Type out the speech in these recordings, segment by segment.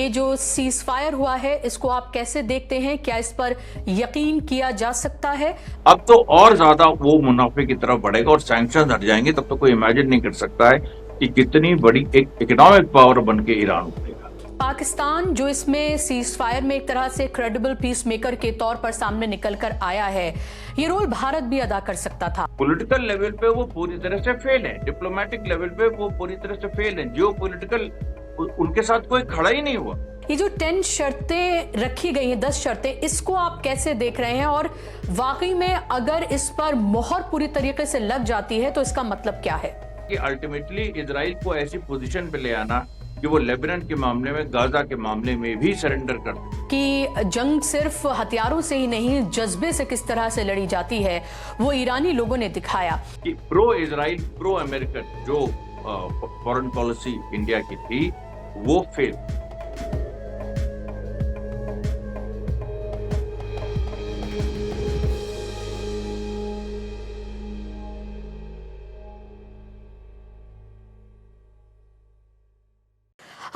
ये जो cease fire हुआ है इसको आप कैसे देखते हैं? क्या इस पर यकीन किया जा सकता है? अब तो और ज्यादा वो मुनाफे की तरफ बढ़ेगा और सैंक्शन हट जाएंगे, तब तो कोई इमेजिन नहीं कर सकता है कि कितनी बड़ी एक इकोनॉमिक पावर बन के ईरान उठेगा। पाकिस्तान जो इसमें सीज फायर में एक तरह से क्रेडिबल पीस मेकर के तौर पर सामने निकल कर आया है, ये रोल भारत भी अदा कर सकता था। पॉलिटिकल लेवल पे वो पूरी तरह से फेल है, डिप्लोमेटिक लेवल पे वो पूरी तरह से फेल है, जियो पॉलिटिकल उनके साथ कोई खड़ा ही नहीं हुआ। ये जो 10 शर्तें रखी गई हैं, 10 शर्तें, इसको आप कैसे देख रहे हैं? और वाकई में अगर इस पर मोहर पूरी तरीके से लग जाती है तो इसका मतलब क्या है? कि अल्टीमेटली इजराइल को ऐसी पोजीशन पे ले आना कि वो लेबनान के मामले में, गाजा के मामले में भी सरेंडर कर दे। कि जंग सिर्फ हथियारों से ही नहीं, जज्बे से किस तरह से लड़ी जाती है वो ईरानी लोगों ने दिखाया। कि प्रो इजराइल, प्रो अमेरिकन जो फॉरेन पॉलिसी इंडिया की थी वो फेल।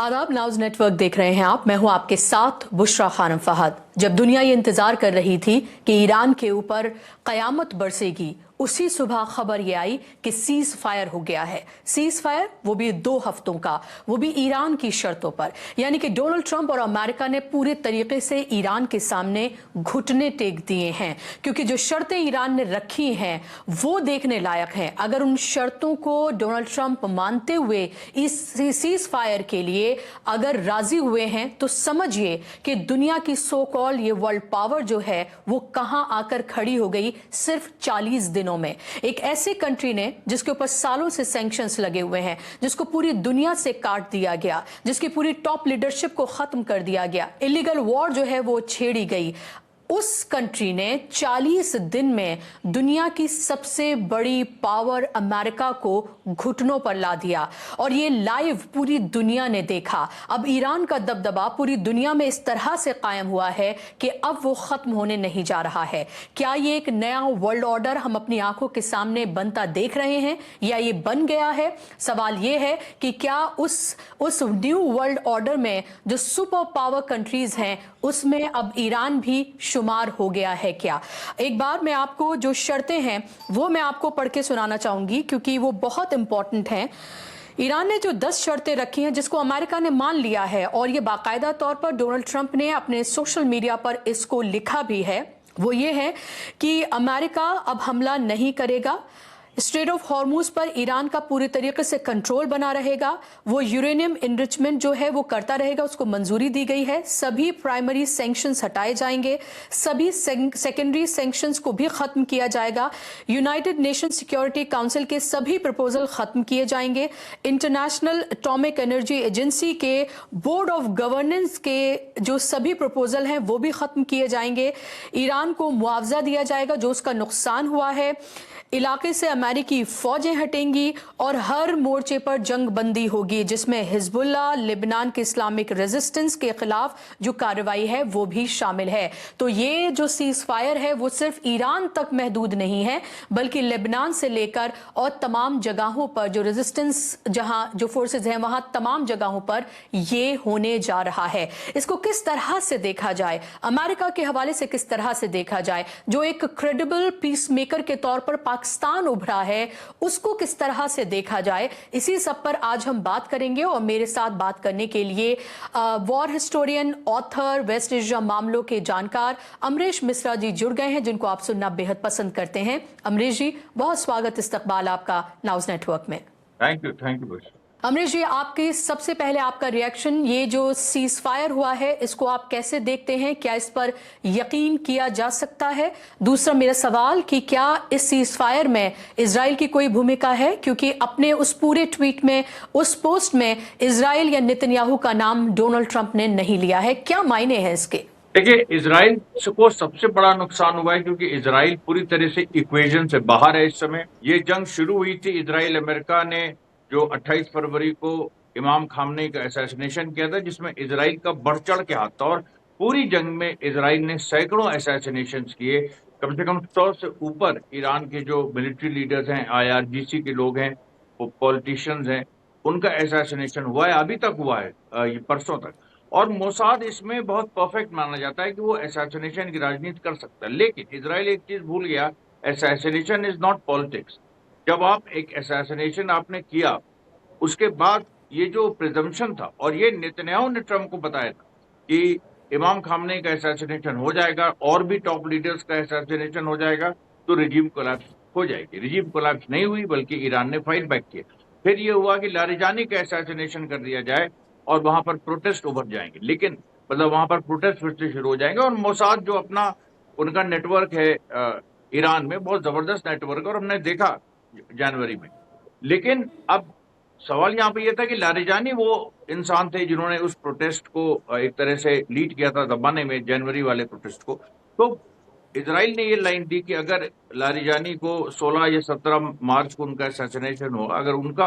आदाब, नाउज नेटवर्क देख रहे हैं आप। मैं हूं आपके साथ बुशरा खानम फहद। जब दुनिया ये इंतजार कर रही थी कि ईरान के ऊपर कयामत बरसेगी, उसी सुबह खबर ये आई कि सीज फायर हो गया है। सीज फायर, वो भी 2 हफ्तों का, वो भी ईरान की शर्तों पर। यानी कि डोनाल्ड ट्रंप और अमेरिका ने पूरे तरीके से ईरान के सामने घुटने टेक दिए हैं, क्योंकि जो शर्तें ईरान ने रखी हैं वो देखने लायक हैं। अगर उन शर्तों को डोनाल्ड ट्रंप मानते हुए इस सीज फायर के लिए अगर राजी हुए हैं तो समझिए कि दुनिया की सो कॉल ये वर्ल्ड पावर जो है वो कहां आकर खड़ी हो गई सिर्फ 40 दिनों में। एक ऐसे कंट्री ने जिसके ऊपर सालों से सैंक्शंस लगे हुए हैं, जिसको पूरी दुनिया से काट दिया गया, जिसकी पूरी टॉप लीडरशिप को खत्म कर दिया गया, इलीगल वॉर जो है वो छेड़ी गई, उस कंट्री ने 40 दिन में दुनिया की सबसे बड़ी पावर अमेरिका को घुटनों पर ला दिया। और ये लाइव पूरी दुनिया ने देखा। अब ईरान का दबदबा पूरी दुनिया में इस तरह से कायम हुआ है कि अब वो खत्म होने नहीं जा रहा है। क्या ये एक नया वर्ल्ड ऑर्डर हम अपनी आंखों के सामने बनता देख रहे हैं या ये बन गया है? सवाल ये है कि क्या उस न्यू वर्ल्ड ऑर्डर में जो सुपर पावर कंट्रीज हैं उसमें अब ईरान भी शुमार हो गया है क्या? एक बार मैं आपको जो शर्तें हैं वो मैं आपको पढ़ के सुनाना चाहूंगी, क्योंकि वो बहुत इंपॉर्टेंट हैं। ईरान ने जो 10 शर्तें रखी हैं जिसको अमेरिका ने मान लिया है, और ये बाकायदा तौर पर डोनाल्ड ट्रंप ने अपने सोशल मीडिया पर इसको लिखा भी है, वो ये है कि अमेरिका अब हमला नहीं करेगा, स्ट्रेट ऑफ हॉर्मूज पर ईरान का पूरी तरीके से कंट्रोल बना रहेगा, वो यूरेनियम इनरिचमेंट जो है वो करता रहेगा, उसको मंजूरी दी गई है, सभी प्राइमरी सैंक्शंस हटाए जाएंगे, सभी सेकेंडरी सैंक्शंस को भी खत्म किया जाएगा, यूनाइटेड नेशन सिक्योरिटी काउंसिल के सभी प्रपोजल खत्म किए जाएंगे, इंटरनेशनल एटॉमिक एनर्जी एजेंसी के बोर्ड ऑफ गवर्नेंस के जो सभी प्रपोजल हैं वो भी खत्म किए जाएंगे, ईरान को मुआवजा दिया जाएगा जो उसका नुकसान हुआ है, इलाके से अमेरिकी फौजें हटेंगी और हर मोर्चे पर जंग बंदी होगी, जिसमें हिजबुल्लाह, लेबनान के इस्लामिक रेजिस्टेंस के खिलाफ जो कार्रवाई है वो भी शामिल है। तो ये जो सीज फायर है वो सिर्फ ईरान तक महदूद नहीं है, बल्कि लेबनान से लेकर और तमाम जगहों पर जो रेजिस्टेंस, जहां जो फोर्सेज हैं वहां तमाम जगहों पर ये होने जा रहा है। इसको किस तरह से देखा जाए, अमेरिका के हवाले से किस तरह से देखा जाए, जो एक क्रेडिबल पीस मेकर के तौर पर पाकिस्तान उभरा है उसको किस तरह से देखा जाए, इसी सब पर आज हम बात करेंगे। और मेरे साथ बात करने के लिए war historian, author, west Asia मामलों के जानकार अमरीश मिश्रा जी जुड़ गए हैं, जिनको आप सुनना बेहद पसंद करते हैं। अमरीश जी, बहुत स्वागत, इस्तकबाल आपका नाउज नेटवर्क में। Thank you. अमरीश जी, आपकी सबसे पहले आपका रिएक्शन, ये जो सीज फायर हुआ है इसको आप कैसे देखते हैं? क्या इस पर यकीन किया जा सकता है? दूसरा मेरा सवाल कि क्या इस सीज फायर में इजराइल की कोई भूमिका है? क्योंकि अपने उस पूरे ट्वीट में, उस पोस्ट में इजराइल या नेतन्याहू का नाम डोनाल्ड ट्रंप ने नहीं लिया है। क्या मायने हैं इसके? देखिए, इजराइल को सबसे बड़ा नुकसान हुआ है क्योंकि इजराइल पूरी तरह से इक्वेशन से बाहर है इस समय। ये जंग शुरू हुई थी, इजराइल अमेरिका ने जो 28 फरवरी को इमाम खामनेई का असैसिनेशन किया था, जिसमें इजराइल का बढ़ चढ़ के हाथ था, और पूरी जंग में इजराइल ने सैकड़ों असैसिनेशन किए। कम से कम 100 से ऊपर ईरान के जो मिलिट्री लीडर्स हैं, IRGC के लोग हैं, वो पॉलिटिशियंस हैं, उनका असैसिनेशन हुआ है, अभी तक हुआ है, ये परसों तक। और मोसाद इसमें बहुत परफेक्ट माना जाता है कि वो असैसिनेशन की राजनीति कर सकता है। लेकिन इजराइल एक चीज भूल गया, असैसिनेशन इज नॉट पॉलिटिक्स। जब आप एक असैसिनेशन आपने किया, उसके बाद ये जो प्रिजम्पशन था, और ये नेतन्याहू ने ट्रम्प को बताया था कि इमाम खामनेई का असैसिनेशन हो जाएगा और भी टॉप लीडर्स का असैसिनेशन हो जाएगा तो रिजीम कोलैप्स हो जाएगी। रिजीम कोलैप्स नहीं हुई, बल्कि ईरान ने फाइट बैक किया। फिर ये हुआ कि लारिजानी का असैसिनेशन कर दिया जाए और वहां पर प्रोटेस्ट उभर जाएंगे, लेकिन मतलब वहां पर प्रोटेस्ट फिर से शुरू हो जाएंगे। और मोसाद जो अपना उनका नेटवर्क है ईरान में, बहुत जबरदस्त नेटवर्क है, और हमने देखा जनवरी में। लेकिन अब सवाल यहाँ पे ये था कि लारिजानी वो इंसान थे जिन्होंने उस प्रोटेस्ट को एक तरह से लीड किया था दबाने में, जनवरी वाले प्रोटेस्ट को। तो इजराइल ने ये लाइन दी कि अगर लारिजानी को 16 या 17 मार्च को उनका असैसिनेशन हो, अगर उनका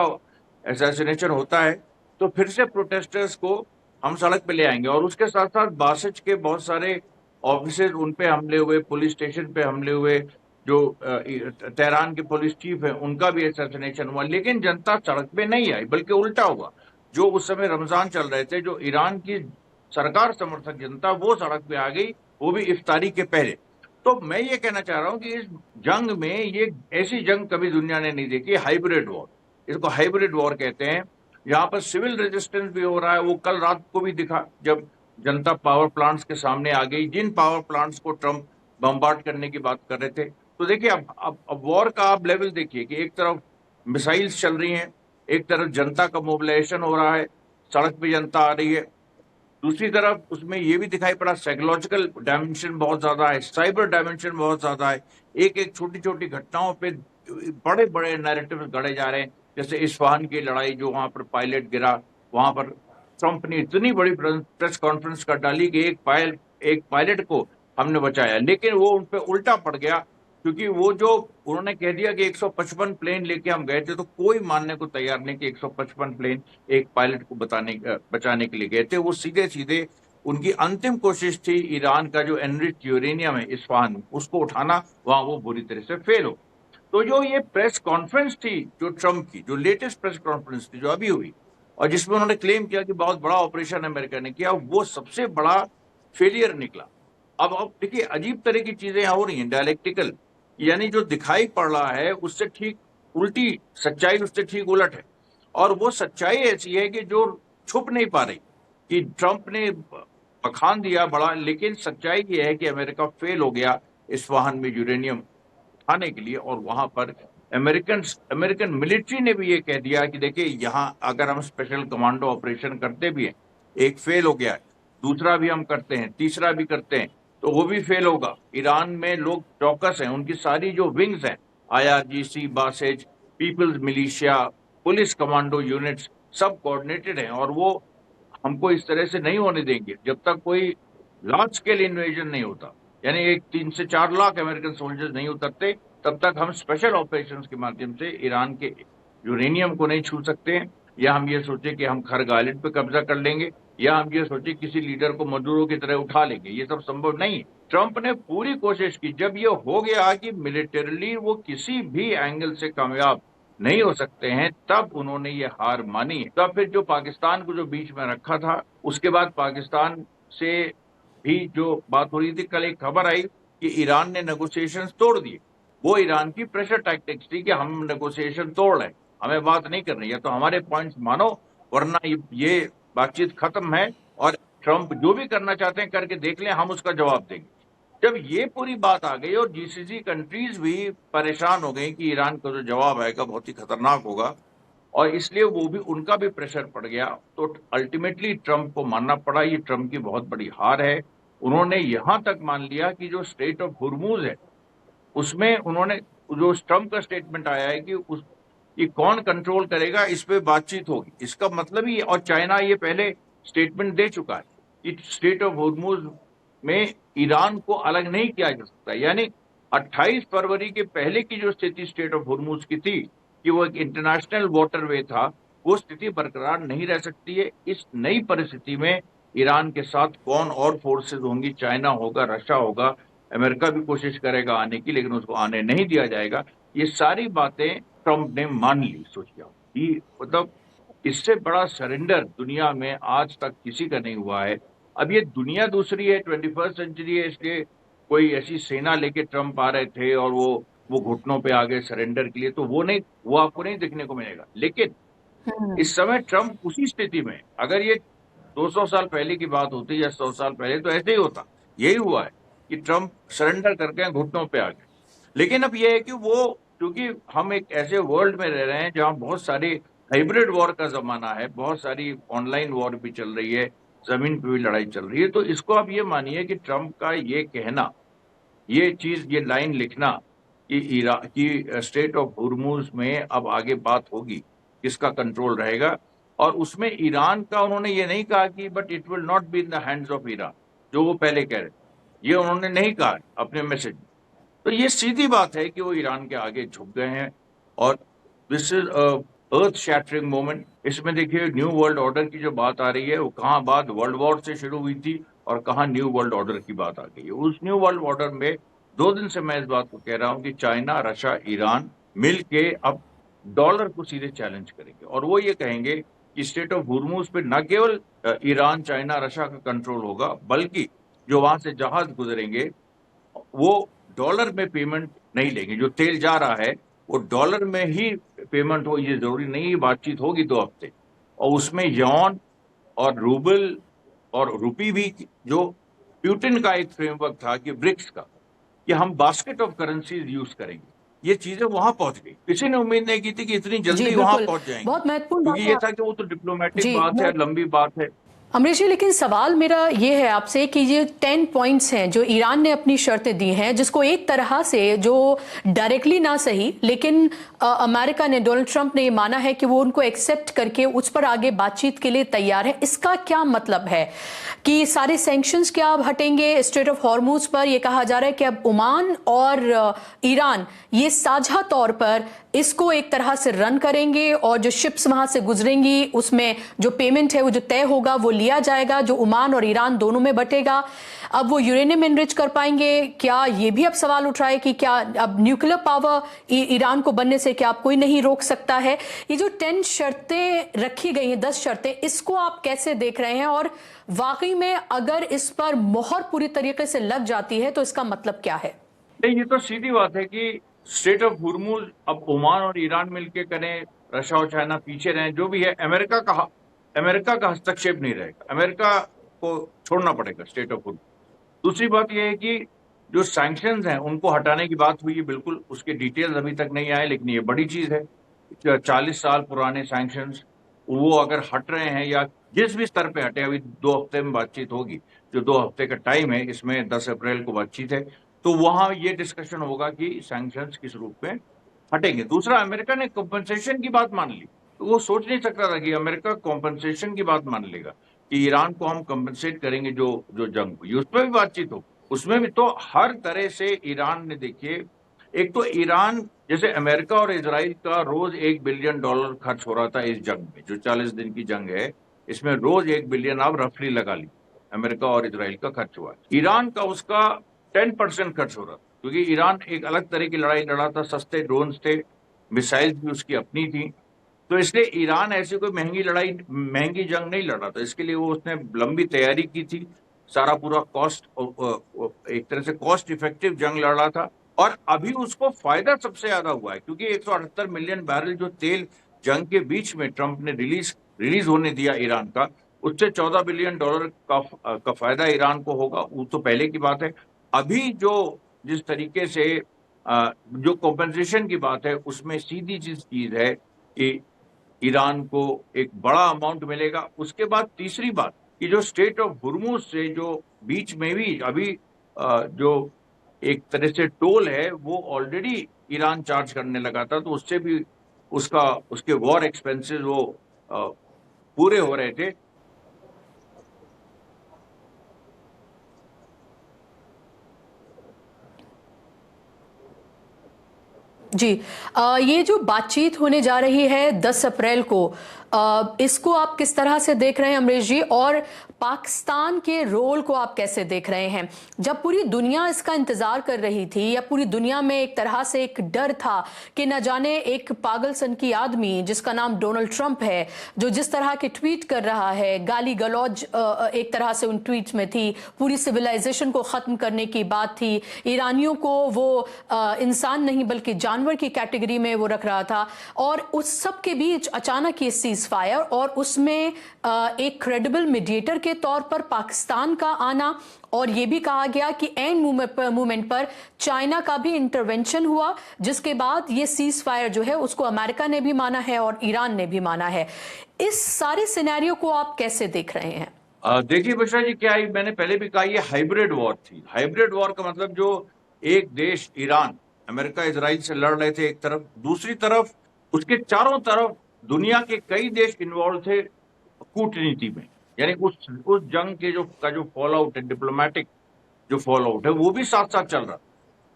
असैसिनेशन होता है तो फिर से प्रोटेस्टर्स को हम सड़क पे ले आएंगे। और उसके साथ साथ बासिच के बहुत सारे ऑफिसेज उन पे हमले हुए, पुलिस स्टेशन पे हमले हुए, जो तेहरान के पुलिस चीफ है उनका भी असैसिनेशन हुआ। लेकिन जनता सड़क पे नहीं आई, बल्कि उल्टा हुआ। जो उस समय रमजान चल रहे थे, जो ईरान की सरकार समर्थक जनता, वो सड़क पे आ गई, वो भी इफ्तारी के पहले। तो मैं ये कहना चाह रहा हूं कि इस जंग में, ये ऐसी जंग कभी दुनिया ने नहीं देखी, हाइब्रिड वॉर, इसको हाइब्रिड वॉर कहते हैं। यहाँ पर सिविल रेजिस्टेंस भी हो रहा है। वो कल रात को भी दिखा, जब जनता पावर प्लांट्स के सामने आ गई, जिन पावर प्लांट्स को ट्रंप बम्बार्ड करने की बात कर रहे थे। तो देखिए, अब वॉर का आप लेवल देखिए कि एक तरफ मिसाइल्स चल रही हैं, एक तरफ जनता का मोबिलाइजेशन हो रहा है, सड़क पे जनता आ रही है। दूसरी तरफ उसमें ये भी दिखाई पड़ा, साइकोलॉजिकल डायमेंशन बहुत ज्यादा है, साइबर डायमेंशन बहुत ज्यादा है। एक एक छोटी छोटी घटनाओं पे बड़े बड़े नैरेटिव गढ़े जा रहे हैं। जैसे इस्फहान की लड़ाई, जो वहां पर पायलट गिरा, वहां पर ट्रंप ने इतनी बड़ी प्रेस कॉन्फ्रेंस कर डाली कि एक पायलट को हमने बचाया, लेकिन वो उन पर उल्टा पड़ गया। क्योंकि वो जो उन्होंने कह दिया कि 155 प्लेन लेके हम गए थे, तो कोई मानने को तैयार नहीं कि 155 प्लेन एक पायलट को बचाने के लिए गए थे। वो सीधे सीधे उनकी अंतिम कोशिश थी ईरान का जो एनरिच्ड यूरेनियम है इस्फहान में, उसको उठाना, वहां वो बुरी तरह से फेल हो। तो जो ये प्रेस कॉन्फ्रेंस थी जो ट्रंप की, जो लेटेस्ट प्रेस कॉन्फ्रेंस थी जो अभी हुई, और जिसमें उन्होंने क्लेम किया कि बहुत बड़ा ऑपरेशन अमेरिका ने किया, वो सबसे बड़ा फेलियर निकला। अब देखिए, अजीब तरह की चीजें यहाँ हो रही हैं, डायलेक्टिकल, यानी जो दिखाई पड़ रहा है उससे ठीक उल्टी सच्चाई, उससे ठीक उलट है। और वो सच्चाई ऐसी है कि जो छुप नहीं पा रही, कि ट्रंप ने बखान दिया बड़ा, लेकिन सच्चाई ये है कि अमेरिका फेल हो गया इस्फहान में यूरेनियम उठाने के लिए। और वहां पर अमेरिकन मिलिट्री ने भी ये कह दिया कि देखिए, यहाँ अगर हम स्पेशल कमांडो ऑपरेशन करते भी हैं, एक फेल हो गया है, दूसरा भी हम करते हैं, तीसरा भी करते हैं, तो वो भी फेल होगा। ईरान में लोग चौकस हैं, उनकी सारी जो विंग्स हैं, IRGC, Basij, peoples militia, police commando units, सब कोऑर्डिनेटेड हैं। और वो हमको इस तरह से नहीं होने देंगे जब तक कोई लार्ज स्केल इन्वेजन नहीं होता, यानी एक 3 से 4 लाख अमेरिकन सोल्जर्स नहीं उतरते, तब तक हम स्पेशल ऑपरेशंस के माध्यम से ईरान के यूरेनियम को नहीं छू सकते हैं। या हम ये सोचे कि हम खरग आइलैंड पे कब्जा कर लेंगे, या हम ये सोचे किसी लीडर को मजदूरों की तरह उठा लेंगे, ये सब संभव नहीं है। ट्रंप ने पूरी कोशिश की, जब ये हो गया कि मिलिटरली वो किसी भी एंगल से कामयाब नहीं हो सकते हैं, तब उन्होंने ये हार मानी है। तब फिर जो पाकिस्तान को जो बीच में रखा था, उसके बाद पाकिस्तान से भी जो बात हो रही थी, कल एक खबर आई कि ईरान ने नेगोशिएशंस तोड़ दिए। वो ईरान की प्रेशर टैक्टिक्स थी कि हम नेगोशिएशन तोड़ रहे हैं, हमें बात नहीं करनी है, तो हमारे पॉइंट्स मानो, वरना ये बातचीत खत्म है, और ट्रंप जो भी करना चाहते हैं करके देख लें, हम उसका जवाब देंगे। जब ये पूरी बात आ गई और GCC कंट्रीज भी परेशान हो गई कि ईरान का जो जवाब आएगा बहुत ही खतरनाक होगा, और इसलिए वो भी, उनका भी प्रेशर पड़ गया, तो अल्टीमेटली ट्रंप को मानना पड़ा। ये ट्रंप की बहुत बड़ी हार है। उन्होंने यहां तक मान लिया कि जो स्ट्रेट ऑफ हुर्मुज है, उसमें उन्होंने, जो ट्रंप का स्टेटमेंट आया है कि ये कौन कंट्रोल करेगा, इस पे बातचीत होगी। इसका मतलब ही, और चाइना ये पहले स्टेटमेंट दे चुका है कि स्ट्रेट ऑफ हुर्मुज में ईरान को अलग नहीं किया जा सकता। यानी 28 फरवरी के पहले की जो स्थिति स्ट्रेट ऑफ हुर्मुज की थी, कि वो एक इंटरनेशनल वाटरवे था, वो स्थिति बरकरार नहीं रह सकती है। इस नई परिस्थिति में ईरान के साथ कौन और फोर्सेज होंगी, चाइना होगा, रशिया होगा, अमेरिका भी कोशिश करेगा आने की, लेकिन उसको आने नहीं दिया जाएगा। ये सारी बातें ट्रंप ने मान ली। सोचिए, मतलब इससे बड़ा सरेंडर दुनिया में आज तक किसी का नहीं हुआ है। अब ये दुनिया दूसरी है, 21st सेंचुरी है, इसलिए कोई ऐसी सेना लेके ट्रम्प आ रहे थे और वो घुटनों पे आ गए सरेंडर के लिए, तो वो आपको नहीं देखने को मिलेगा। लेकिन इस समय ट्रम्प उसी स्थिति में, अगर ये 200 साल पहले की बात होती या 100 साल पहले, तो ऐसे ही होता। यही हुआ है कि ट्रम्प सरेंडर करके घुटनों पे आ गए। लेकिन अब यह है कि वो, क्योंकि हम एक ऐसे वर्ल्ड में रह रहे हैं जहां बहुत सारी हाइब्रिड वॉर का जमाना है, बहुत सारी ऑनलाइन वॉर भी चल रही है, जमीन पे भी लड़ाई चल रही है, तो इसको आप ये मानिए कि ट्रम्प का ये कहना, ये चीज, ये लाइन लिखना कि की स्टेट ऑफ हुर्मुज में अब आगे बात होगी, किसका कंट्रोल रहेगा, और उसमें ईरान का उन्होंने ये नहीं कहा कि but it will not be in the hands of Iran, जो वो पहले कह रहे, ये उन्होंने नहीं कहा अपने मैसेज में। तो ये सीधी बात है कि वो ईरान के आगे झुक गए हैं, और this is earth shattering moment. इसमें देखिए न्यू वर्ल्ड ऑर्डर की जो बात आ रही है, वो कहाँ बात वर्ल्ड वॉर से शुरू हुई थी और कहाँ न्यू वर्ल्ड ऑर्डर की बात आ गई है। उस न्यू वर्ल्ड ऑर्डर में 2 दिन से मैं इस बात को कह रहा हूं कि चाइना, रशिया, ईरान मिल के अब डॉलर को सीधे चैलेंज करेंगे, और वो ये कहेंगे कि स्टेट ऑफ हुर्मुज पे न केवल ईरान, चाइना, रशिया का कंट्रोल होगा, बल्कि जो वहां से जहाज गुजरेंगे वो डॉलर में पेमेंट नहीं लेंगे। जो तेल जा रहा है वो डॉलर में ही पेमेंट हो, ये जरूरी नहीं, बातचीत होगी 2 हफ्ते, और उसमें यौन और रूबल और रुपी भी, जो प्यूटिन का एक फ्रेमवर्क था कि ब्रिक्स का, कि हम बास्केट ऑफ करेंसीज यूज करेंगे, ये चीजें वहां पहुंच गई। किसी ने उम्मीद नहीं की थी कि इतनी जी जल्दी वहां बिल्कुल, पहुंच जाएंगी, बहुत महत्वपूर्ण बात क्योंकि है ये था कि वो तो डिप्लोमेटिक जी बात है, लंबी बात है। अमरीश जी, लेकिन सवाल मेरा ये है आपसे कि ये 10 पॉइंट्स हैं जो ईरान ने अपनी शर्तें दी हैं, जिसको एक तरह से, जो डायरेक्टली ना सही, लेकिन अमेरिका ने, डोनाल्ड ट्रंप ने ये माना है कि वो उनको एक्सेप्ट करके उस पर आगे बातचीत के लिए तैयार है। इसका क्या मतलब है कि सारे सैंक्शंस क्या अब हटेंगे स्ट्रेट ऑफ हॉर्मुज पर? यह कहा जा रहा है कि अब ओमान और ईरान ये साझा तौर पर इसको एक तरह से रन करेंगे, और जो शिप्स वहां से गुजरेंगी उसमें जो पेमेंट है वो जो तय होगा वो लिया जाएगा, जो ओमान और ईरान दोनों में बटेगा। अब वो यूरेनियम एनरिच कर पाएंगे क्या? ये भी अब सवाल उठ रहा है कि क्या अब न्यूक्लियर पावर ईरान को बनने से क्या अब कोई नहीं रोक सकता है? ये जो 10 शर्तें रखी गई हैं, 10 शर्तें, इसको आप कैसे देख रहे हैं? और वाकई में अगर इस पर मोहर पूरी तरीके से लग जाती है तो इसका मतलब क्या है? नहीं, ये तो सीधी बात है कि स्टेट ऑफ हुर्मुज अब ओमान और ईरान मिलके करें, रशिया और चाइना पीछे रहें, जो भी है, अमेरिका का हस्तक्षेप नहीं रहेगा, अमेरिका को छोड़ना पड़ेगा स्टेट ऑफ हुर्मुज। दूसरी बात यह है कि जो सैंक्शंस हैं उनको हटाने की बात हुई है, बिल्कुल उसके डिटेल्स अभी तक नहीं आए, लेकिन ये बड़ी चीज है। 40 साल पुराने सैंक्शंस, वो अगर हट रहे हैं या जिस भी स्तर पे हटे, अभी 2 हफ्ते में बातचीत होगी, जो 2 हफ्ते का टाइम है, इसमें 10 अप्रैल को बातचीत है, तो वहां ये डिस्कशन होगा कि सैंक्शंस किस रूप में हटेंगे। दूसरा, अमेरिका ने कॉम्पनसेशन की बात मान ली, तो वो सोच नहीं सकता था कि अमेरिका कॉम्पनसेशन की बात मान लेगा कि ईरान को हम कॉम्पनसेट करेंगे, जो जो जंग हुई उस पर भी बातचीत हो, उसमें भी तो हर तरह से ईरान ने, देखिए, एक तो ईरान, जैसे अमेरिका और इजराइल का रोज $1 बिलियन खर्च हो रहा था इस जंग में, जो 40 दिन की जंग है, इसमें रोज 1 बिलियन आप रफली लगा ली, अमेरिका और इजराइल का खर्च हुआ है। ईरान का उसका 10% खर्च हो रहा था, क्योंकि ईरान एक अलग तरह की लड़ाई लड़ा था, सस्ते ड्रोन्स थे, मिसाइल्स भी उसकी अपनी थी, तो इसलिए ईरान ऐसी कोई महंगी जंग नहीं लड़ रहा था। इसके लिए वो उसने लंबी तैयारी की थी, सारा पूरा कॉस्ट, एक तरह से कॉस्ट इफेक्टिव जंग लड़ रहा था, और अभी उसको फायदा सबसे ज्यादा हुआ है, क्योंकि 178 मिलियन बैरल जो तेल जंग के बीच में ट्रंप ने रिलीज होने दिया ईरान का, उससे $14 बिलियन का फायदा ईरान को होगा, वो तो पहले की बात है। अभी जो जिस तरीके से जो कॉम्पेंसेशन की बात है, उसमें सीधी चीज है कि ईरान को एक बड़ा अमाउंट मिलेगा। उसके बाद तीसरी बात कि जो स्टेट ऑफ हुर्मुज से जो बीच में भी अभी जो एक तरह से टोल है, वो ऑलरेडी ईरान चार्ज करने लगा था, तो उससे भी उसके वॉर एक्सपेंसेस वो पूरे हो रहे थे। जी, ये जो बातचीत होने जा रही है 10 अप्रैल को, इसको आप किस तरह से देख रहे हैं अमरीश जी, और पाकिस्तान के रोल को आप कैसे देख रहे हैं? जब पूरी दुनिया इसका इंतजार कर रही थी, या पूरी दुनिया में एक तरह से एक डर था कि न जाने एक पागल सन की आदमी जिसका नाम डोनाल्ड ट्रंप है, जो जिस तरह के ट्वीट कर रहा है, गाली गलौज एक तरह से उन ट्वीट्स में थी, पूरी सिविलाइजेशन को खत्म करने की बात थी, ईरानियों को वो इंसान नहीं बल्कि जानवर की कैटेगरी में वो रख रहा था, और उस सब के बीच अचानक ये सीज फायर, और उसमें एक क्रेडिबल मीडिएटर के तौर पर पाकिस्तान का आना, और यह भी कहा गया कि एंड मूवमेंट पर चाइना का भी इंटरवेंशन हुआ, जिसके बाद ये सीज फायर जो है उसको अमेरिका ने भी माना है और ईरान ने भी माना है। इस सारे सिनेरियो को आप कैसे देख रहे हैं? देखिए बुशरा जी, क्या है, मैंने पहले भी कहा, ये हाइब्रिड वॉर थी। हाइब्रिड वॉर का मतलब जो एक देश ईरान, अमेरिका इजराइल से लड़ रहे थे एक तरफ, दूसरी तरफ उसके चारों तरफ दुनिया के कई देश इन्वॉल्व थे कूटनीति में। यानी उस जंग के जो फॉल आउट है, डिप्लोमेटिक जो फॉल आउट है, वो भी साथ साथ चल रहा।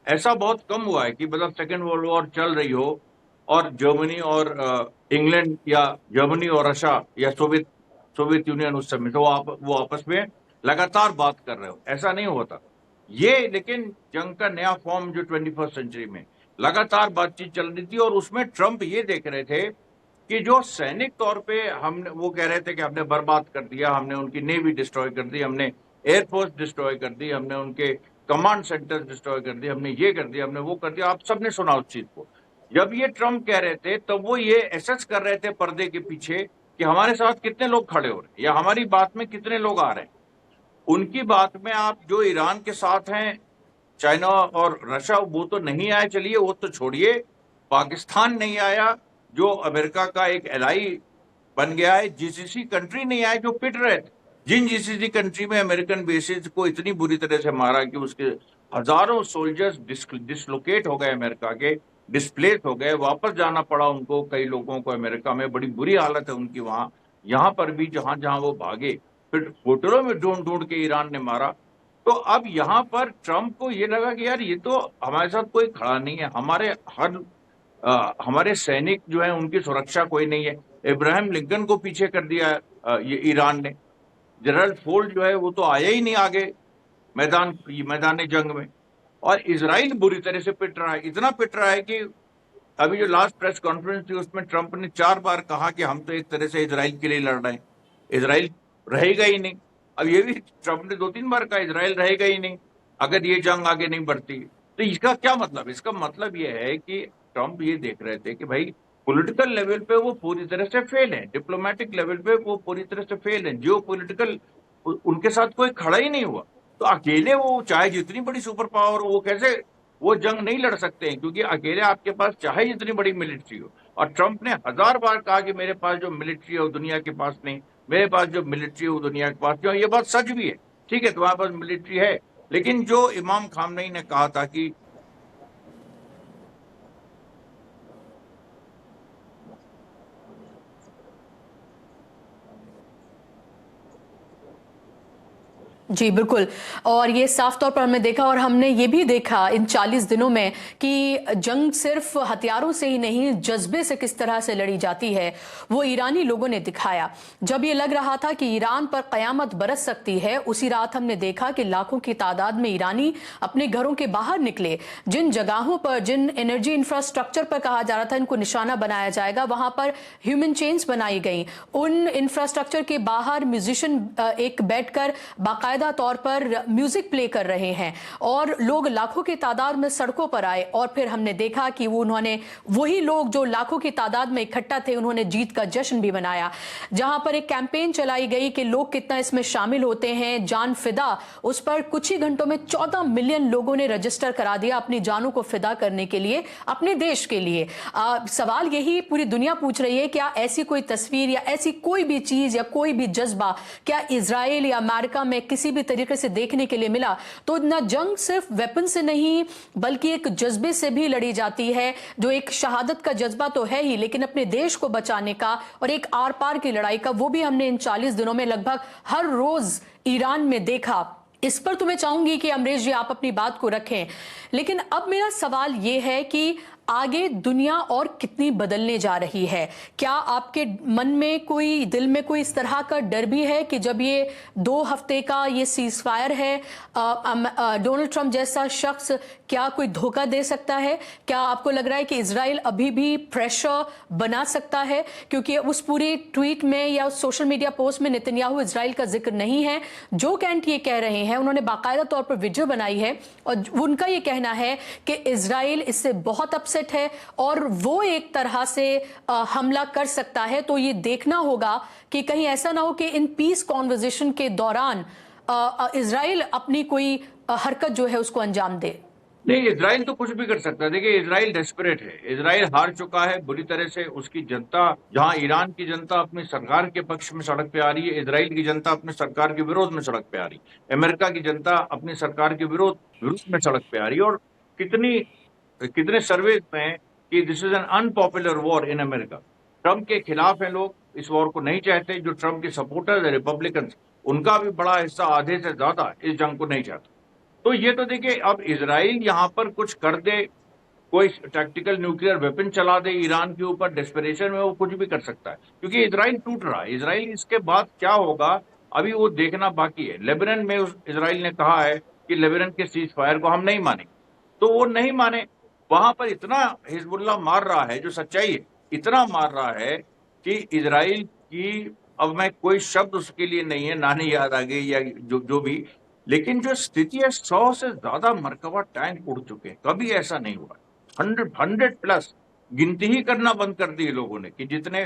ऐसा बहुत कम हुआ है कि मतलब सेकेंड वर्ल्ड वॉर चल रही हो और जर्मनी और इंग्लैंड, या जर्मनी और रशिया या सोवियत यूनियन उस समय तो वो आपस में लगातार बात कर रहे हो, ऐसा नहीं होता ये। लेकिन जंग का नया फॉर्म जो 21st सेंचुरी में लगातार बातचीत चल रही थी, और उसमें ट्रंप ये देख रहे थे कि जो सैनिक तौर पे हमने, वो कह रहे थे कि हमने बर्बाद कर दिया, हमने उनकी नेवी डिस्ट्रॉय कर दी, हमने एयरफोर्स डिस्ट्रॉय कर दी, हमने उनके कमांड सेंटर्स डिस्ट्रॉय कर दिए, हमने ये कर दिया, हमने वो कर दिया। आप सबने सुना उस चीज को। जब ये ट्रंप कह रहे थे तब वो ये एसेस कर रहे थे पर्दे के पीछे कि हमारे साथ कितने लोग खड़े हो रहे हैं, या हमारी बात में कितने लोग आ रहे हैं। उनकी बात में आप जो ईरान के साथ हैं, चाइना और रशिया, वो तो नहीं आए, चलिए वो तो छोड़िए, पाकिस्तान नहीं आया जो अमेरिका का एक एलाई बन गया है, जीसीसी कंट्री नहीं आए जो पिट रहे थे। जिन जीसीसी कंट्री में अमेरिकन बेसिस को इतनी बुरी तरह से मारा कि उसके हजारों सोल्जर्स डिसलोकेट हो गए, अमेरिका के डिस्प्लेस हो गए, वापस जाना पड़ा उनको, कई लोगों को अमेरिका में, बड़ी बुरी हालत है उनकी वहां। यहाँ पर भी जहां जहां वो भागे, फिर होटलों में ढूंढ ढूंढ के ईरान ने मारा। तो अब यहाँ पर ट्रंप को ये लगा कि यार ये तो हमारे साथ कोई खड़ा नहीं है, हमारे सैनिक जो है उनकी सुरक्षा कोई नहीं है। इब्राहिम लिंकन को पीछे कर दिया ये ईरान ने। जनरल फोर्ड जो है वो तो आया ही नहीं आगे मैदान जंग में। और इजराइल बुरी तरह से पिट रहा है, इतना पिट रहा है कि अभी जो लास्ट प्रेस कॉन्फ्रेंस थी उसमें ट्रंप ने 4 बार कहा कि हम तो एक तरह से इजराइल के लिए लड़ रहे हैं, इजराइल रहेगा ही नहीं। अब ये भी ट्रंप ने 2-3 बार कहा इजराइल रहेगा ही नहीं अगर ये जंग आगे नहीं बढ़ती। तो इसका क्या मतलब? इसका मतलब ये है कि ट्रंप ये देख रहे थे कि भाई पॉलिटिकल लेवल पे वो पूरी तरह से फेल है, डिप्लोमेटिक लेवल पे वो पूरी तरह से फेल है, जियो पॉलिटिकल उनके साथ कोई खड़ा ही नहीं हुआ। तो अकेले वो चाहे जितनी बड़ी सुपर पावर, वो कैसे वो जंग नहीं लड़ सकते हैं, क्योंकि अकेले आपके पास चाहे जितनी बड़ी मिलिट्री हो। और ट्रंप ने 1000 बार कहा कि मेरे पास जो मिलिट्री है वो दुनिया के पास नहीं, मेरे पास जो मिलिट्री है वो दुनिया के पास नहीं। ये बात सच भी है, ठीक है, तुम्हारे पास मिलिट्री है, लेकिन जो इमाम खामनेई ने कहा था कि जी बिल्कुल, और ये साफ तौर पर हमने देखा, और हमने ये भी देखा इन 40 दिनों में कि जंग सिर्फ हथियारों से ही नहीं, जज्बे से किस तरह से लड़ी जाती है वो ईरानी लोगों ने दिखाया। जब ये लग रहा था कि ईरान पर कयामत बरस सकती है, उसी रात हमने देखा कि लाखों की तादाद में ईरानी अपने घरों के बाहर निकले। जिन जगहों पर, जिन एनर्जी इंफ्रास्ट्रक्चर पर कहा जा रहा था इनको निशाना बनाया जाएगा, वहां पर ह्यूमन चेन्स बनाई गई। उन इंफ्रास्ट्रक्चर के बाहर म्यूजिशियन एक बैठकर बाकायदा तौर पर म्यूजिक प्ले कर रहे हैं, और लोग लाखों की तादाद में सड़कों पर आए। और फिर हमने देखा कि उन्होंने, वही लोग जो लाखों की तादाद में इकट्ठा थे, उन्होंने जीत का जश्न भी मनाया। जहां पर एक कैंपेन चलाई गई कि लोग कितना इसमें शामिल होते हैं, जान फिदा, उस पर कुछ ही घंटों में 14 मिलियन लोगों ने रजिस्टर करा दिया अपनी जानों को फिदा करने के लिए, अपने देश के लिए। सवाल यही पूरी दुनिया पूछ रही है, क्या ऐसी कोई तस्वीर या ऐसी कोई भी चीज या कोई भी जज्बा क्या इजराइल या अमेरिका में किसी भी तरीके से देखने के लिए मिला? तो ना जंग सिर्फ वेपन से नहीं बल्कि एक जज्बे से भी लड़ी जाती है, जो एक शहादत का जज्बा तो है ही, लेकिन अपने देश को बचाने का और एक आर पार की लड़ाई का, वो भी हमने इन 40 दिनों में लगभग हर रोज ईरान में देखा। इस पर तो मैं चाहूंगी कि अमरीश जी आप अपनी बात को रखें, लेकिन अब मेरा सवाल यह है कि आगे दुनिया और कितनी बदलने जा रही है? क्या आपके मन में कोई, दिल में कोई इस तरह का डर भी है कि जब ये 2 हफ्ते का ये सीज फायर है, डोनाल्ड ट्रंप जैसा शख्स क्या कोई धोखा दे सकता है? क्या आपको लग रहा है कि इजराइल अभी भी प्रेशर बना सकता है? क्योंकि उस पूरी ट्वीट में या उस सोशल मीडिया पोस्ट में नेतन्याहू इजराइल का जिक्र नहीं है। जो कैंट ये कह रहे हैं, उन्होंने बाकायदा तौर पर वीडियो बनाई है और उनका ये कहना है कि इजराइल इससे बहुत अपसेट है और वो एक तरह से हमला कर सकता है। तो ये देखना होगा कि कहीं ऐसा ना हो कि इन पीस कॉन्वर्सेशन के दौरान इजराइल अपनी कोई हरकत जो है उसको अंजाम दे। नहीं, इजराइल तो कुछ भी कर सकता है। देखिए, इजराइल डेस्परेट है, इजराइल हार चुका है बुरी तरह से। उसकी जनता, जहां ईरान की जनता अपनी सरकार के पक्ष में सड़क पे आ रही है, इजराइल की जनता अपनी सरकार के विरोध में सड़क पे आ रही है। अमेरिका की जनता अपनी सरकार के विरोध में सड़क पे आ रही है। और कितने सर्वे में कि this is an unpopular war in America. Trump के खिलाफ है लोग, इस वॉर को नहीं चाहते। जो ट्रंप के सपोर्टर्स है, रिपब्लिकन, उनका भी बड़ा हिस्सा, आधे से ज्यादा, इस जंग को नहीं चाहता। तो ये तो देखिए, अब इजराइल यहां पर कुछ कर दे, कोई टैक्टिकल न्यूक्लियर वेपन चला दे ईरान के ऊपर, डेस्परेशन में वो कुछ भी कर सकता है, क्योंकि इजराइल टूट रहा है। इजराइल इसके बाद क्या होगा अभी वो देखना बाकी है। लेबनान में इजराइल ने कहा है कि लेबनान के सीज फायर को हम नहीं मानेंगे, तो वो नहीं माने। वहां पर इतना हिजबुल्लाह मार रहा है, जो सच्चाई है, इतना मार रहा है कि इजराइल की, अब मैं कोई शब्द उसके लिए नहीं है, नानी याद आ गई या जो भी, लेकिन जो स्थिति है, 100 से ज्यादा मरकबा टैंक उड़ चुके हैं। कभी ऐसा नहीं हुआ। 100 प्लस, गिनती ही करना बंद कर दी लोगों ने कि जितने,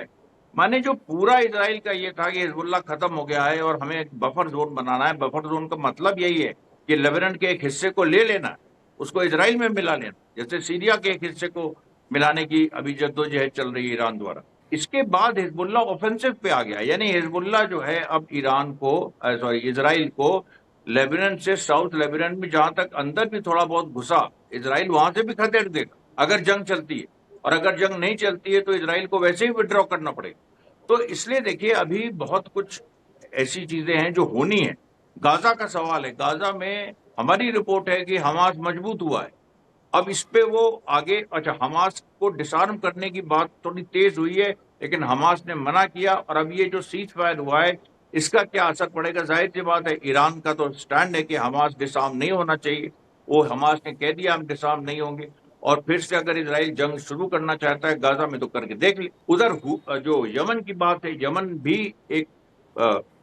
माने जो पूरा इजराइल का ये था कि हिजबुल्लाह खत्म हो गया है और हमें एक बफर जोन बनाना है। बफर जोन का मतलब यही है कि लेबनान के एक हिस्से को ले लेना, उसको इजराइल में मिला लेना, जैसे सीरिया के एक हिस्से को मिलाने की अभी जद्दोजहद चल रही है ईरान द्वारा। इसके बाद हिजबुल्लाह ऑफेंसिव पे आ गया, यानी हिजबुल्लाह जो है अब इजराइल को लेबनान से, साउथ लेबनान में जहां तक अंदर भी थोड़ा बहुत घुसा, इजराइल वहां से भी खदेड़ देगा अगर जंग चलती है। और अगर जंग नहीं चलती है तो इजराइल को वैसे ही विड्रॉ करना पड़ेगा। तो इसलिए देखिए, अभी बहुत कुछ ऐसी चीजें हैं जो होनी है। गाजा का सवाल है, गाजा में हमारी रिपोर्ट है कि हमास मजबूत हुआ है। अब इस पे वो आगे, अच्छा, हमास को डिसआर्म करने की बात थोड़ी तेज हुई है, लेकिन हमास ने मना किया। और अब ये जो सीज फायर हुआ है, इसका क्या असर पड़ेगा? जाहिर सी बात है, ईरान का तो स्टैंड है कि हमास डिसआर्म नहीं होना चाहिए। वो हमास ने कह दिया हम डिसआर्म नहीं होंगे। और फिर से अगर इजराइल जंग शुरू करना चाहता है गाजा में, तो करके देख ले। उधर जो यमन की बात है, यमन भी एक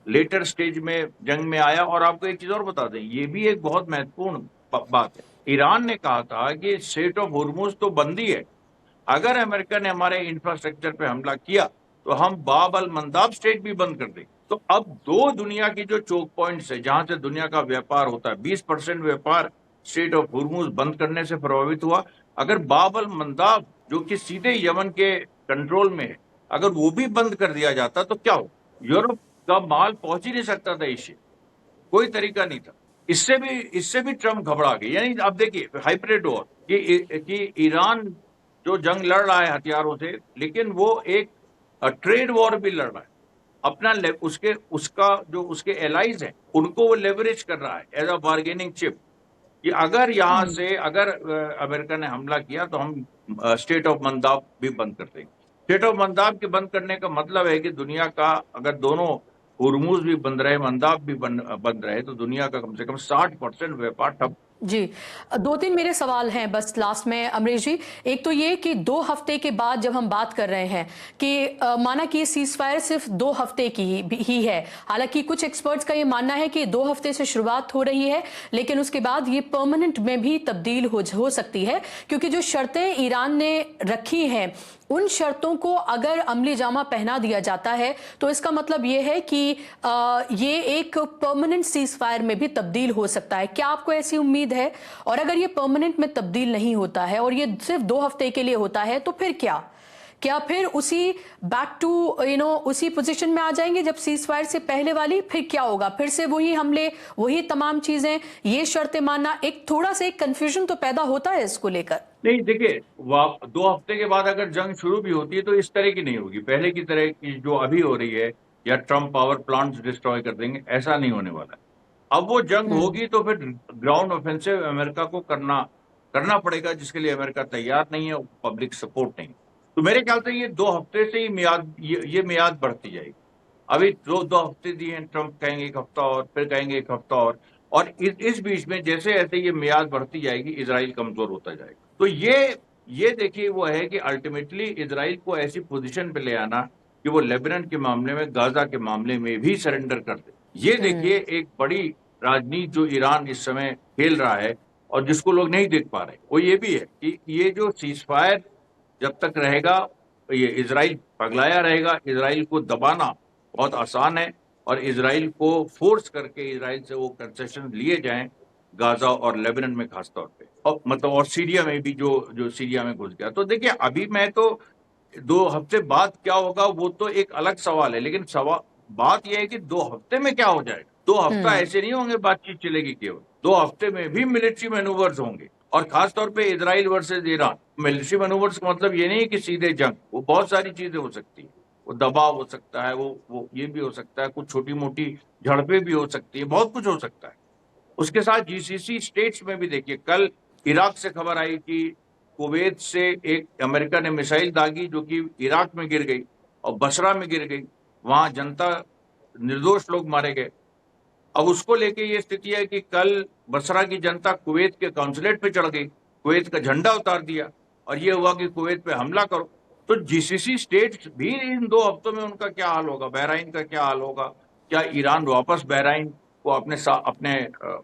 लेटर स्टेज में जंग में आया। और आपको एक चीज और बता दें, ये भी एक बहुत महत्वपूर्ण बात है। ईरान ने कहा था कि स्ट्रेट ऑफ हुर्मुज तो बंदी है, अगर अमेरिका ने हमारे इंफ्रास्ट्रक्चर पे हमला किया तो हम बाब अल मंदाब स्ट्रेट भी बंद कर देंगे। तो अब दो दुनिया की जो चोक पॉइंट्स है, जहां से दुनिया का व्यापार होता है, 20% व्यापार स्ट्रेट ऑफ हुर्मुज बंद करने से प्रभावित हुआ। अगर बाब अल मंदाब, जो कि सीधे यमन के कंट्रोल में है, अगर वो भी बंद कर दिया जाता तो क्या हो? यूरोप का माल पहुंच ही नहीं सकता था एशिया, कोई तरीका नहीं था। इससे भी ट्रम्प घबरा गए। यानी आप देखिए, हाइब्रिड वॉर कि ईरान जो जंग लड़ रहा है हथियारों से, लेकिन वो एक ट्रेड वॉर भी लड़ रहा है। अपना उसके एलाइज हैं, उनको वो लेवरेज कर रहा है एज अ बार्गेनिंग चिप, कि अगर यहां से अगर अमेरिका ने हमला किया तो हम स्टेट ऑफ मंदाब भी बंद कर देंगे। स्टेट ऑफ मंदाब के बंद करने का मतलब है कि दुनिया का, अगर दोनों हुर्मुज भी बंद रहे, मंदाब भी बंद रहे, तो दुनिया का कम से कम 60% व्यापार ठप। जी, 2-3 मेरे सवाल हैं बस लास्ट में अमरीश जी। एक तो ये कि 2 हफ्ते के बाद जब हम बात कर रहे हैं कि माना कि सीज फायर सिर्फ 2 हफ्ते की ही है, हालांकि कुछ एक्सपर्ट्स का ये मानना है कि 2 हफ्ते से शुरुआत हो रही है, लेकिन उसके बाद ये परमानेंट में भी तब्दील हो सकती है, क्योंकि जो शर्तें ईरान ने रखी हैं, उन शर्तों को अगर अमली जामा पहना दिया जाता है तो इसका मतलब ये है कि ये एक परमानेंट सीज फायर में भी तब्दील हो सकता है। क्या आपको ऐसी उम्मीद है? और अगर ये परमानेंट में तब्दील नहीं होता है और ये सिर्फ 2 हफ्ते के लिए होता है, तो फिर क्या फिर उसी बैक टू उसी पोजीशन में आ जाएंगे जब सीज फायर से पहले वाली? फिर क्या होगा? फिर से वही हमले, वही तमाम चीजें, ये शर्तें मानना? एक थोड़ा सा एक कंफ्यूजन तो पैदा होता है इसको लेकर। नहीं, देखिए, 2 हफ्ते के बाद अगर जंग शुरू भी होती है तो इस तरह की नहीं होगी, पहले की तरह की जो अभी हो रही है, या ट्रम्प पावर प्लांट्स डिस्ट्रॉय कर देंगे, ऐसा नहीं होने वाला है। अब वो जंग होगी तो फिर ग्राउंड ऑफेंसिव अमेरिका को करना करना पड़ेगा, जिसके लिए अमेरिका तैयार नहीं है, पब्लिक सपोर्ट नहीं। तो मेरे ख्याल से ये 2 हफ्ते से ही ये मियाद बढ़ती जाएगी। अभी 2 हफ्ते दिए हैं, ट्रंप कहेंगे 1 हफ्ता और, फिर कहेंगे 1 हफ्ता और इस बीच में जैसे जैसे ये मियाद बढ़ती जाएगी, इजराइल कमजोर होता जाएगा। तो ये देखिए वो है कि अल्टीमेटली इजराइल को ऐसी पोजीशन पे ले आना कि वो लेबनान के मामले में, गाजा के मामले में भी सरेंडर कर दे। ये देखिए एक बड़ी राजनीति जो ईरान इस समय खेल रहा है और जिसको लोग नहीं देख पा रहे, वो ये भी है कि ये जो सीज फायर जब तक रहेगा, ये इजराइल पगलाया रहेगा। इजराइल को दबाना बहुत आसान है और इजराइल को फोर्स करके इजराइल से वो कंसेशन लिए जाएं गाजा और लेबनान में खास तौर पे, और मतलब और सीरिया में भी, जो सीरिया में घुस गया। तो देखिए अभी मैं तो 2 हफ्ते बाद क्या होगा वो तो एक अलग सवाल है, लेकिन बात यह है कि 2 हफ्ते में क्या हो जाएगा। 2 हफ्ता ऐसे नहीं होंगे बातचीत चलेगी केवल, 2 हफ्ते में भी मिलिट्री मैनूवर्स होंगे, और खासतौर पे Israel versus Iran. Military manoeuvres का मतलब ये नहीं कि सीधे जंग, वो बहुत सारी चीजें हो सकती है। वो दबाव हो सकता है, वो ये भी हो सकता है, कुछ छोटी मोटी झड़पें भी हो सकती है, बहुत कुछ हो सकता है। उसके साथ जीसीसी स्टेट्स में भी देखिए, कल इराक से खबर आई कि कुवैत से एक अमेरिका ने मिसाइल दागी जो कि इराक में गिर गई और बसरा में गिर गई, वहां जनता, निर्दोष लोग मारे गए। अब उसको लेके ये स्थिति है कि कल बसरा की जनता कुवैत के काउंसुलेट पे चढ़ गई, कुवैत का झंडा उतार दिया और ये हुआ कि कुवैत पे हमला करो। तो जीसीसी स्टेट्स भी इन 2 हफ्तों में उनका क्या हाल होगा, बहराइन का क्या हाल होगा, क्या ईरान वापस बहराइन को अपने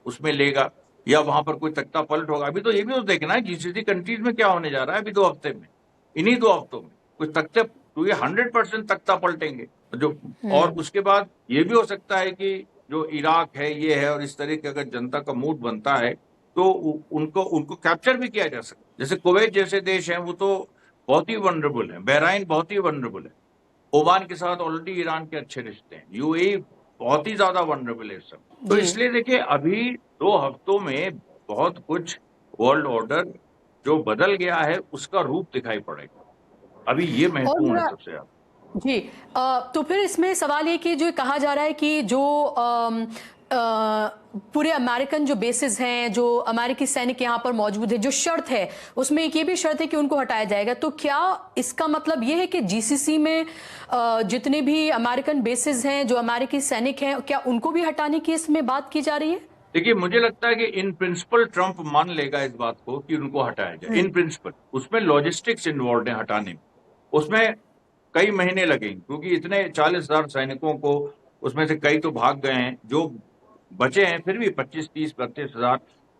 उसमें लेगा या वहां पर कोई तख्ता पलट होगा। अभी तो ये भी तो देखना है जीसीसी कंट्रीज में क्या होने जा रहा है अभी 2 हफ्ते में, इन्हीं 2 हफ्तों में कुछ तख्ते, तो ये 100% तख्ता पलटेंगे जो। और उसके बाद ये भी हो सकता है कि जो इराक है ये है, और इस तरह के अगर जनता का मूड बनता है तो उनको कैप्चर भी किया जा सकता है। जैसे कुवैत जैसे देश हैं वो तो बहुत ही वनरेबल है, बहराइन बहुत ही वनरेबल है, ओमान के साथ ऑलरेडी ईरान के अच्छे रिश्ते हैं, यूएई बहुत ही ज्यादा वनरेबल है सब। तो इसलिए देखिए अभी 2 हफ्तों में बहुत कुछ वर्ल्ड ऑर्डर जो बदल गया है उसका रूप दिखाई पड़ेगा। अभी ये महत्वपूर्ण है सबसे ज्यादा। जी, तो फिर इसमें सवाल ये कि जो कहा जा रहा है कि जो पूरे अमेरिकन जो बेसिस हैं, जो अमेरिकी सैनिक यहाँ पर मौजूद है, जो शर्त है उसमें एक ये भी शर्त है कि उनको हटाया जाएगा। तो क्या इसका मतलब ये है कि जीसीसी में जितने भी अमेरिकन बेसिस हैं, जो अमेरिकी सैनिक हैं, क्या उनको भी हटाने की इसमें बात की जा रही है? देखिए मुझे लगता है कि इन प्रिंसिपल ट्रंप मान लेगा इस बात को कि उनको हटाया जाए, इन प्रिंसिपल। उसमें लॉजिस्टिक्स इन्वॉल्व है हटाने में, उसमें कई महीने लगेंगे क्योंकि इतने 40,000 सैनिकों को, उसमें से कई तो भाग गए हैं, जो बचे हैं फिर भी 25, 30, 32,000,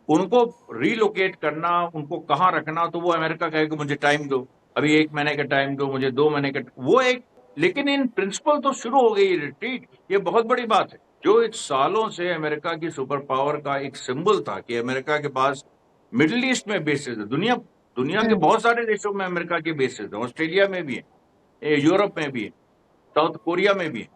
उनको रिलोकेट करना, उनको कहाँ रखना, तो वो अमेरिका कहेगा मुझे टाइम दो, अभी 1 महीने का टाइम दो, मुझे 2 महीने का, वो एक। लेकिन इन प्रिंसिपल तो शुरू हो गई रिट्रीट, ये बहुत बड़ी बात है। जो एक सालों से अमेरिका की सुपर पावर का एक सिंबल था कि अमेरिका के पास मिडिल ईस्ट में बेसेस है, दुनिया के बहुत सारे देशों में अमेरिका के बेसेस है, ऑस्ट्रेलिया में भी है, यूरोप में भी है, साउथ कोरिया में भी है,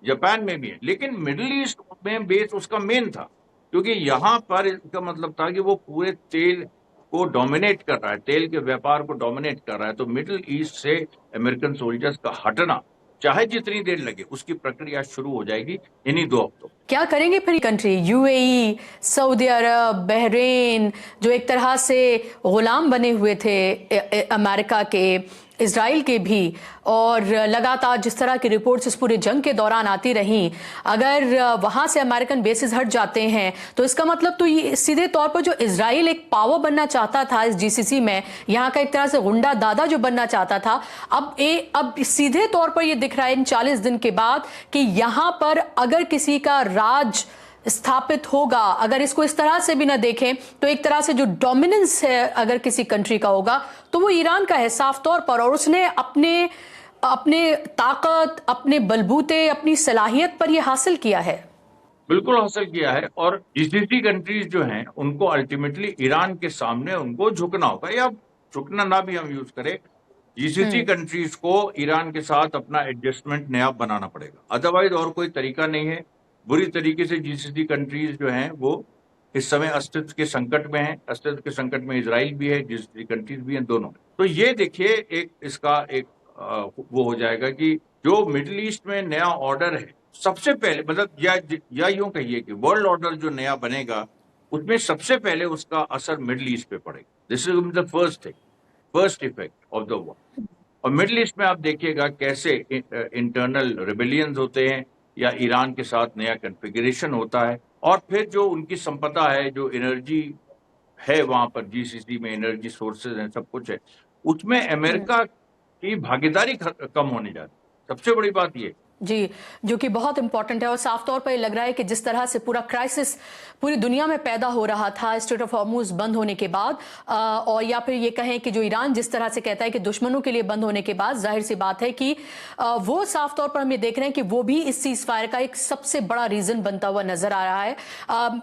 जापान में भी है, लेकिन मिडिल ईस्ट में बेस उसका मेन था क्योंकि यहाँ पर इसका मतलब था कि वो पूरे तेल को डोमिनेट कर रहा है, तेल के व्यापार को डोमिनेट कर रहा है। तो मिडिल ईस्ट से अमेरिकन सोल्जर्स का हटना, चाहे जितनी देर लगे, उसकी प्रक्रिया शुरू हो जाएगी इन्हीं 2 हफ्तों। क्या करेंगे फिर कंट्री, यूएई, सऊदी अरब, बहरीन, जो एक तरह से गुलाम बने हुए थे अमेरिका के, इजराइल के भी, और लगातार जिस तरह की रिपोर्ट्स इस पूरे जंग के दौरान आती रहीं, अगर वहां से अमेरिकन बेसिस हट जाते हैं तो इसका मतलब तो ये सीधे तौर पर जो इजराइल एक पावर बनना चाहता था इस जीसीसी में, यहाँ का एक तरह से गुंडा दादा जो बनना चाहता था, अब सीधे तौर पर ये दिख रहा है इन 40 दिन के बाद कि यहाँ पर अगर किसी का राज स्थापित होगा, अगर इसको इस तरह से भी ना देखें तो एक तरह से जो डोमिनेंस है अगर किसी कंट्री का होगा तो वो ईरान का है साफ तौर पर, और उसने अपने ताकत, अपने बलबूते, अपनी सलाहियत पर ये हासिल किया है। बिल्कुल हासिल किया है, और जीसीसी कंट्रीज जो हैं उनको अल्टीमेटली ईरान के सामने उनको झुकना होगा, या झुकना ना भी हम यूज करें, जीसीसी कंट्रीज को ईरान के साथ अपना एडजस्टमेंट नया बनाना पड़ेगा, अदरवाइज और कोई तरीका नहीं है। बुरी तरीके से जीसीसी कंट्रीज जो हैं वो इस समय अस्तित्व के संकट में है, अस्तित्व के संकट में इजराइल भी है, जीसीसी कंट्रीज भी हैं, दोनों। तो ये देखिए एक इसका एक वो हो जाएगा कि जो मिडिल ईस्ट में नया ऑर्डर है, सबसे पहले मतलब या यूं कहिए कि वर्ल्ड ऑर्डर जो नया बनेगा उसमें सबसे पहले उसका असर मिडिल ईस्ट पे पड़ेगा। This is the first thing, first effect of the war. और मिडिल ईस्ट में आप देखिएगा कैसे इंटरनल रिबेलियंस होते हैं या ईरान के साथ नया कन्फिगरेशन होता है, और फिर जो उनकी संपदा है, जो एनर्जी है वहां पर, जीसीसी में एनर्जी सोर्सेज हैं, सब कुछ है, उसमें अमेरिका की भागीदारी कम होने जा रही है। सबसे बड़ी बात ये जी, जो कि बहुत इंपॉर्टेंट है और साफ तौर पर ये लग रहा है कि जिस तरह से पूरा क्राइसिस पूरी दुनिया में पैदा हो रहा था स्ट्रेट ऑफ हॉर्मुज बंद होने के बाद, और या फिर ये कहें कि जो ईरान जिस तरह से कहता है कि दुश्मनों के लिए बंद होने के बाद, जाहिर सी बात है कि वो साफ तौर पर हम ये देख रहे हैं कि वो भी इस सीज फायर का एक सबसे बड़ा रीजन बनता हुआ नजर आ रहा है।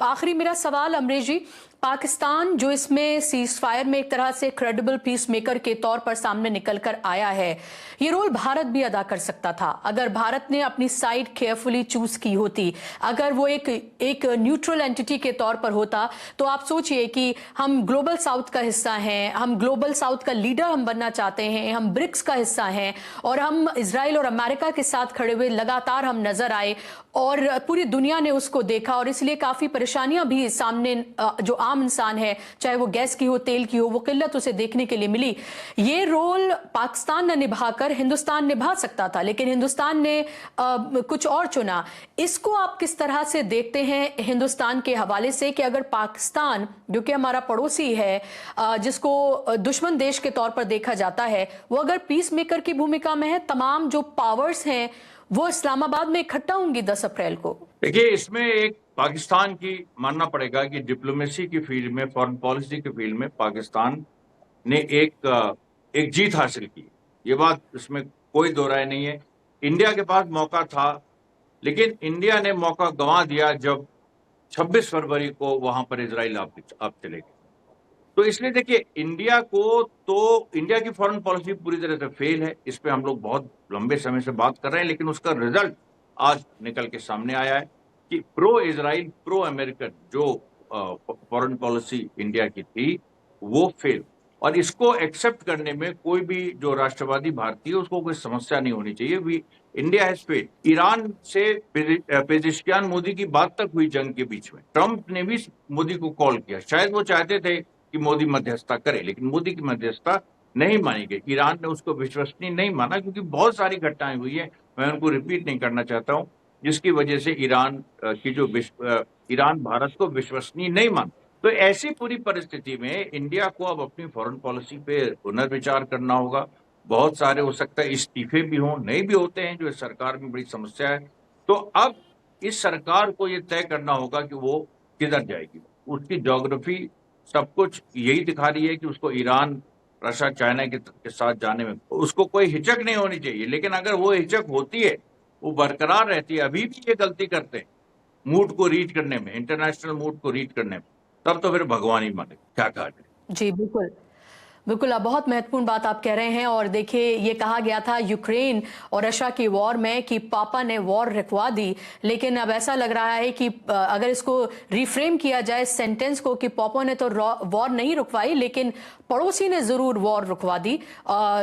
आखिरी मेरा सवाल अमरीश जी, पाकिस्तान जो इसमें सीज फायर में एक तरह से क्रेडिबल पीस मेकर के तौर पर सामने निकल कर आया है, ये रोल भारत भी अदा कर सकता था अगर भारत ने अपनी साइड केयरफुली चूज की होती। अगर वो एक न्यूट्रल एंटिटी के तौर पर होता, तो आप सोचिए कि हम ग्लोबल साउथ का हिस्सा हैं, हम ग्लोबल साउथ का लीडर हम बनना चाहते हैं, हम ब्रिक्स का हिस्सा हैं, और हम इजराइल और अमेरिका के साथ खड़े हुए लगातार हम नजर आए और पूरी दुनिया ने उसको देखा, और इसलिए काफी परेशानियां भी सामने जो आम इंसान है, चाहे वो गैस की हो, तेल की हो, वो किल्लत उसे देखने के लिए मिली। ये रोल पाकिस्तान ने निभाकर हिंदुस्तान निभा सकता था, लेकिन हिंदुस्तान ने कुछ और चुना। इसको आप किस तरह से देखते हैं हिंदुस्तान के हवाले से कि अगर पाकिस्तान जो कि हमारा पड़ोसी है, जिसको दुश्मन देश के तौर पर देखा जाता है, वो अगर पीस मेकर की भूमिका में है, तमाम जो पावर्स हैं वो इस्लामाबाद में इकट्ठा होंगी 10 अप्रैल को। देखिए, इसमें एक पाकिस्तान की मानना पड़ेगा कि डिप्लोमेसी की फील्ड में, फॉरेन पॉलिसी की फील्ड में पाकिस्तान ने एक जीत हासिल की। ये बात, इसमें कोई दो राय नहीं है। इंडिया के पास मौका था, लेकिन इंडिया ने मौका गंवा दिया जब 26 फरवरी को वहां पर इजराइल आप चले गए। तो इसलिए देखिए, इंडिया की फॉरेन पॉलिसी पूरी तरह से फेल है। इस पे हम लोग बहुत लंबे समय से बात कर रहे हैं, लेकिन उसका रिजल्ट आज निकल के सामने आया है कि प्रो इजराइल, प्रो अमेरिकन जो फॉरेन पॉलिसी इंडिया की थी, वो फेल। और इसको एक्सेप्ट करने में कोई भी जो राष्ट्रवादी भारतीय, उसको कोई समस्या नहीं होनी चाहिए। India has failed. ईरान से पेजिशकियान मोदी की बात तक हुई जंग के बीच में, ट्रंप ने भी मोदी को कॉल किया। शायद वो चाहते थे कि मोदी मध्यस्थता करे, लेकिन मोदी की मध्यस्थता नहीं मानी गई। ईरान ने उसको विश्वसनीय नहीं माना, क्योंकि बहुत सारी घटनाएं हुई है, मैं उनको रिपीट नहीं करना चाहता हूं, जिसकी वजह से ईरान भारत को विश्वसनीय नहीं मानता। तो ऐसी पूरी परिस्थिति में इंडिया को अब अपनी फॉरेन पॉलिसी पे पुनर्विचार करना होगा। बहुत सारे हो सकता है इस्तीफे भी हों, नहीं भी होते हैं, जो इस सरकार में बड़ी समस्या है। तो अब इस सरकार को ये तय करना होगा कि वो किधर जाएगी। उसकी ज्योग्राफी सब कुछ यही दिखा रही है कि उसको ईरान, रशिया, चाइना के साथ जाने में उसको कोई हिचक नहीं होनी चाहिए। लेकिन अगर वो हिचक होती है, वो बरकरार रहती है, अभी भी ये गलती करते हैं मूड को रीच करने में, इंटरनेशनल मूड को रीच करने में, तब तो फिर भगवान ही माने, क्या कहा जाए। जी बिल्कुल बिल्कुल, आप बहुत महत्वपूर्ण बात आप कह रहे हैं। और देखिए, ये कहा गया था यूक्रेन और रशिया की वॉर में कि पापा ने वॉर रुकवा दी, लेकिन अब ऐसा लग रहा है कि अगर इसको रिफ्रेम किया जाए सेंटेंस को, कि पापा ने तो वॉर नहीं रुकवाई, लेकिन पड़ोसी ने जरूर वॉर रुकवा दी,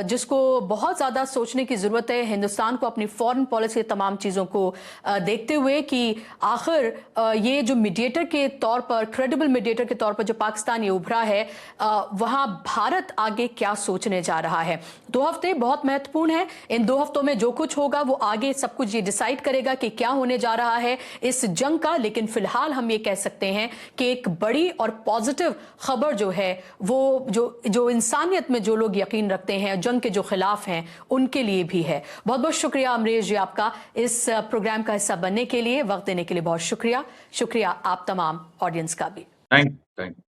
जिसको बहुत ज़्यादा सोचने की ज़रूरत है हिंदुस्तान को अपनी फॉरेन पॉलिसी तमाम चीज़ों को देखते हुए, कि आखिर ये जो मीडिएटर के तौर पर, क्रेडिबल मीडिएटर के तौर पर जो पाकिस्तान ये उभरा है, वहाँ भारत आगे क्या सोचने जा रहा है। 2 हफ्ते बहुत महत्वपूर्ण है। इन 2 हफ्तों में जो कुछ होगा वो आगे सब कुछ ये डिसाइड करेगा कि क्या होने जा रहा है इस जंग का। लेकिन फिलहाल हम ये कह सकते हैं कि एक बड़ी और पॉजिटिव खबर जो है, वो जो इंसानियत में जो लोग यकीन रखते हैं, जंग के जो खिलाफ हैं, उनके लिए भी है। बहुत बहुत शुक्रिया अमरीश जी आपका इस प्रोग्राम का हिस्सा बनने के लिए, वक्त देने के लिए बहुत शुक्रिया। शुक्रिया आप तमाम ऑडियंस का भी। Thank you.